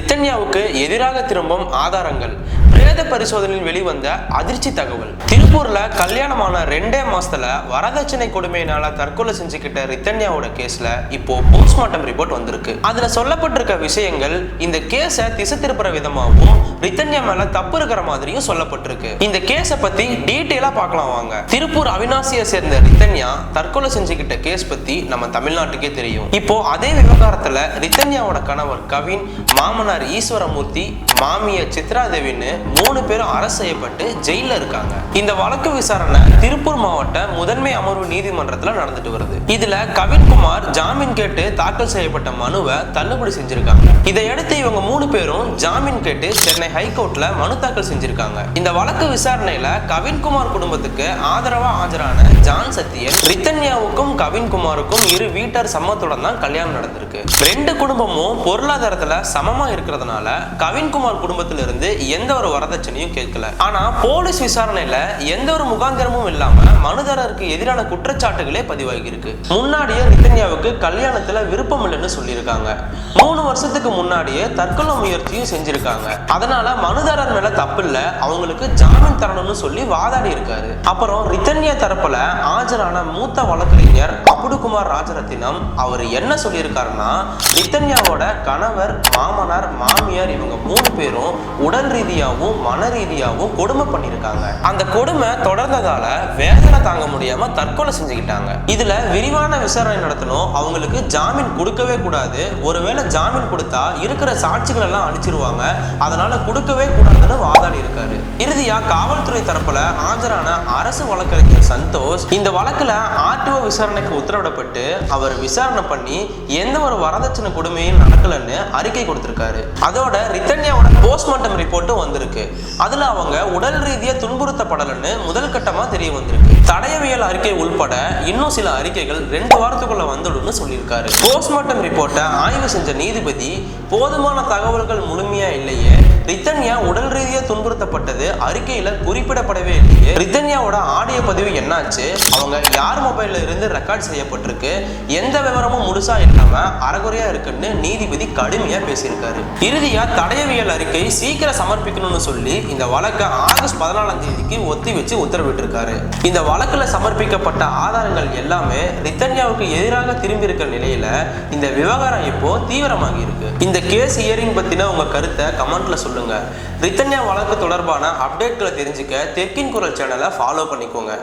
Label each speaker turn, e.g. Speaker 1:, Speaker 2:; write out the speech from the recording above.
Speaker 1: ரித்தன்யாவுக்கு எதிராக திரும்பும் ஆதாரங்கள். பிரேத பரிசோதனையில் வெளிவந்த அதிர்ச்சி தகவல். திருப்பூர்ல கல்யாணமான 2 மாசத்துல வரதட்சணை கொடுமையினால தற்கொலை செஞ்சுக்கிட்ட ரித்தன்யாவோட கேஸ்ல இப்போ போஸ்ட்மார்ட்டம் ரிப்போர்ட் வந்திருக்கு. அதுல சொல்லப்பட்டிருக்க விஷயங்கள் இந்த கேஸை திசை திருப்புற விதமாகவும் ரித்தன்யா மேல தப்பு இருக்கிற மாதிரியும் சொல்லப்பட்டிருக்கு. இந்த கேஸை பத்தி டீட்டெயிலா பார்க்கலாம் வாங்க. திருப்பூர் அவினாசியை சேர்ந்த ரித்தன்யா தற்கொலை செஞ்சுக்கிட்ட கேஸ் பத்தி நம்ம தமிழ்நாட்டுக்கே தெரியும். இப்போ அதே விவகாரத்துல ரித்தன்யாவோட கணவர் கவின், மாமனார் ஈஸ்வரமூர்த்தி, மாமியார் சித்ராதேவின்னு 3 பேரும் அரசு செய்யப்பட்டு ஜெயில இருக்காங்க. இந்த வழக்கு விசாரணை திருப்பூர் மாவட்ட முதன்மை அமர்வு நீதிமன்றத்துல நடந்துட்டு வருது. இதுல கவின்குமார் ஜாமீன் கேட்டு தாக்கல் செய்யப்பட்ட மனுவை தள்ளுபடி செஞ்சிருக்காங்க. இதையடுத்து இவங்க 3 பேரும் ஜாமீன் கேட்டு சென்னை ஹைகோர்ட்ல மனு தாக்கல் செஞ்சிருக்காங்க. இந்த வழக்கு விசாரணையில கவின்குமார் குடும்பத்துக்கு ஆதரவா ஆஜரான ஜான் சத்தியன், ரித்தன்யாவுக்கும் கவின்குமாருக்கும் இரு வீட்டார் சம்மத்துடன் தான் கல்யாணம் நடந்திருக்கு. 2 குடும்பமும் பொருளாதாரத்துல சமமா இருக்கிறதுனால கவின்குமார் குடும்பத்தில இருந்து எந்த ஒரு வரதட்சணையும் கேட்கல. ஆனா போலீஸ் விசாரணையில எந்த ஒரு முகாந்திரமும் இல்லாம மனுதாரருக்கு எதிரான குற்றச்சாட்டுகளே பதிவாகி இருக்கு. முன்னாடியே ரித்தன்யாவுக்கு கல்யாணத்துல விருப்பம் இல்லைன்னு சொல்லியிருக்காங்க. 3 வருஷத்துக்கு முன்னாடியே தற்கொலை முயற்சியும் செஞ்சிருக்காங்க. அதனால மனுதாரர் மேல தப்பு இல்ல, அவங்களுக்கு ஜாமீன் தரணும்னு சொல்லி வாதாடி இருக்காரு. அப்புறம் ரித்தன்யா தரப்புல ஆஜரான மூத்த வழக்கறிஞர் அபுடுகுமார் ராஜரத்தினம் அவர் என்ன சொல்லியிருக்காருன்னா, ரித்தன்யாவோட கணவர், மாமனார், மாமியார் இவங்க 3 பேரும் உடல் ரீதியாகவும் மன ரீதியாகவும் கொடுமை பண்ணியிருக்காங்க. அந்த கொடுமை தொடர்ந்ததால வேதனை தாங்க முடியாம தற்கொலை செஞ்சுக்கிட்டாங்க. இதுல விரிவான விசாரணை நடத்தணும், அவங்களுக்கு ஜாமீன் கொடுக்கவே கூடாது, ஒருவேளை ஜாமீன் கொடுத்தா இருக்கிற சாட்சிகள் எல்லாம் அழிச்சிருவாங்க, அதனால கொடுக்கவே கூடாதுன்னு வாதாடி இருக்காரு. இறுதியா காவல்துறை தரப்புல ஆஜரான அரசு வழக்கறிஞர் சந்தோஷ் இந்த வழக்குல ஆர்டிஓ விசாரணைக்கு உத்தரவிடப்பட்டு அவர் விசாரணை பண்ணி எந்த ஒரு வரதட்சணை கொடுமையும் நடக்கலன்னு அறிக்கை கொடுத்திருக்காரு. அதோட ரித்தன்யாவோட போஸ்ட்மார்ட்டம் ரிப்போர்ட்டும் வந்திருக்கு. அதுல அவங்க உடல் ரீதியா துன்புறுத்தப்படலன்னு முதல் கட்டமா தெரிய வந்திருக்கு. தடயவியல் அறிக்கை உள்பட இன்னும் சில அறிக்கைகள் 2 வாரத்துக்குள்ள வந்துடும்னு சொல்லியிருக்காரு. போஸ்ட்மார்ட்டம் ரிப்போர்ட்டை ஆய்வு செஞ்ச நீதிபதி, போதுமான தகவல்கள் முழுமையா இல்லையே, ரித்தன்யா உடல் ரீதியா துன்புறுத்தப்பட்டது அறிக்கையில குறிப்பிடப்படவே இல்லையே, ரித்தன்யாவோட ஆடியோ பதிவு என்னாச்சு, அவங்க யார் மொபைல்ல இருந்து ரெக்கார்ட் செய்யப்பட்டிருக்கு, எந்த விவரமும் முழுசா இல்லாம அறகுறையா இருக்குன்னு நீதிபதி கடுமையா பேசியிருக்காரு. இறுதியா தடயவியல் அறிக்கை சீக்கிரம் சமர்ப்பிக்கணும்னு சொல்லி இந்த வழக்கை ஆகஸ்ட் 14ஆம் தேதிக்கு ஒத்தி வச்சு உத்தரவிட்டிருக்காரு. இந்த வழக்குல சமர்ப்பிக்கப்பட்ட ஆதாரங்கள் எல்லாமே ரித்தன்யாவுக்கு எதிராக திரும்பி இருக்கிற நிலையில இந்த விவகாரம் இப்போ தீவிரமாகி இருக்கு. இந்த கேஸ் ஹியரிங் பத்தின உங்க கருத்தை கமெண்ட்ல சொல்லுங்க. ரித்தன்யா வழக்கு தொடர்பான அப்டேட்களை தெரிஞ்சுக்க தெற்கின் குரல் சேனலை ஃபாலோ பண்ணிக்கோங்க.